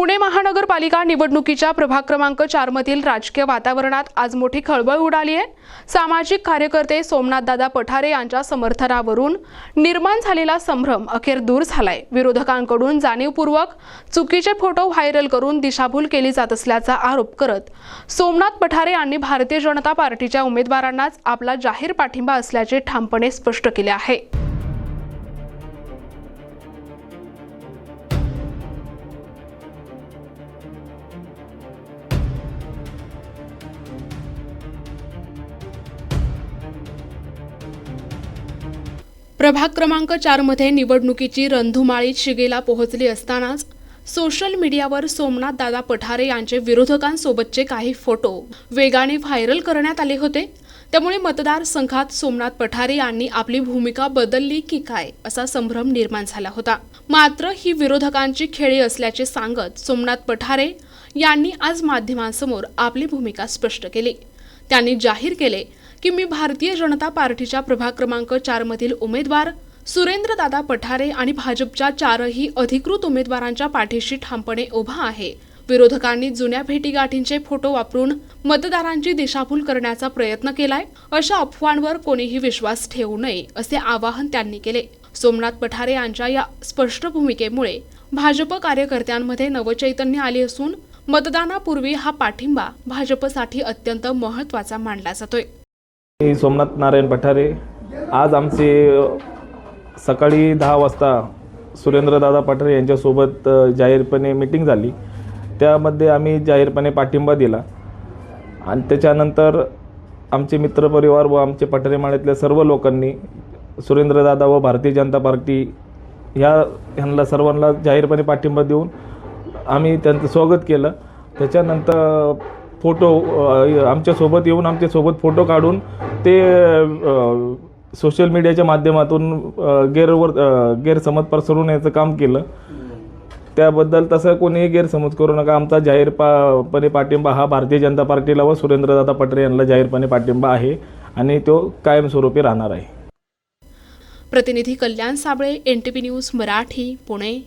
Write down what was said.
पुणे महानगरपालिका निवडणुकीच्या प्रभाग क्रमांक 4 मधील राजकीय वातावरणात आज मोठी खळबळ उडाली आहे। सामाजिक कार्यकर्ते सोमनाथदादा पठारे यांच्या समर्थनावरून निर्माण झालेला संभ्रम अखेर दूर झालाय। विरोधकांकडून जाणीवपूर्वक चुकीचे फोटो व्हायरल करून दिशाभूल केली जात असल्याचा आरोप करत सोमनाथ पठारे यांनी भारतीय जनता पार्टीच्या उमेदवारांनाच आपला जाहीर पाठिंबा असल्याचे ठामपणे स्पष्ट केले आहे। प्रभाग क्रमांक 4 मध्ये निवडणुकीची रणधुमाळी शिगेला पोहोचली असतानाच सोशल मीडियावर सोमनाथदादा पठारे यांचे विरोधकांसोबतचे काही फोटो वेगाने व्हायरल करण्यात आले होते। त्यामुळे मतदारसंघात सोमनाथ पठारे यांनी आपली भूमिका बदलली की काय असा संभ्रम निर्माण झाला होता। मात्र ही विरोधकांची खेळी असल्याचे सांगत सोमनाथ पठारे यांनी आज माध्यमांसमोर आपली भूमिका स्पष्ट केली। त्यांनी जाहीर केले की मी भारतीय जनता पार्टीच्या प्रभाग क्रमांक 4 मधील उमेदवार सुरेंद्रदादा पठारे आणि भाजपच्या 4ही अधिकृत उमेदवारांच्या पाठीशी ठामपणे उभा आहे। विरोधकांनी जुन्या भेटीगाठींचे फोटो वापरून मतदारांची दिशाभूल करण्याचा प्रयत्न केलाय। अशा अफवांवर कोणीही विश्वास ठेवू नये असे आवाहन त्यांनी केले। सोमनाथ पठारे यांच्या या स्पष्ट भूमिकेमुळे भाजप कार्यकर्त्यांमध्ये नवचैतन्य आले असून मतदानापूर्वी हा पाठिंबा भाजपसाठी अत्यंत महत्त्वाचा मानला जातोय। सोमनाथ नारायण पठारे आज आमचे सकाळी 10 वाजता सुरेंद्रदादा पठारे यांच्यासोबत जाहीरपणे मीटिंग झाली। त्यामध्ये आम्ही जाहीरपणे पाठिंबा दिला आणि त्याच्यानंतर आमचे मित्रपरिवार व आमचे पठारे माळ्यातल्या सर्व लोकांनी सुरेंद्रदादा व भारतीय जनता पार्टी ह्यांना सर्वांना जाहीरपणे पाठिंबा देऊन आम्ही त्यांचं स्वागत केलं। त्याच्यानंतर फोटो आमच्यासोबत येऊन आमच्यासोबत फोटो काढून ते सोशल मीडियाच्या माध्यमातून गैरसमज पसरवण्याचं काम केलं। त्याबद्दल तसं कोणीही गैरसमज करू नका। आमचा जाहीरपणे पाठिंबा हा भारतीय जनता पार्टीला व सुरेंद्रदादा पठारे यांना जाहीरपणे पाठिंबा आहे आणि तो कायमस्वरूपी राहणार आहे। प्रतिनिधी कल्याण साबळे, NTP न्यूज मराठी, पुणे।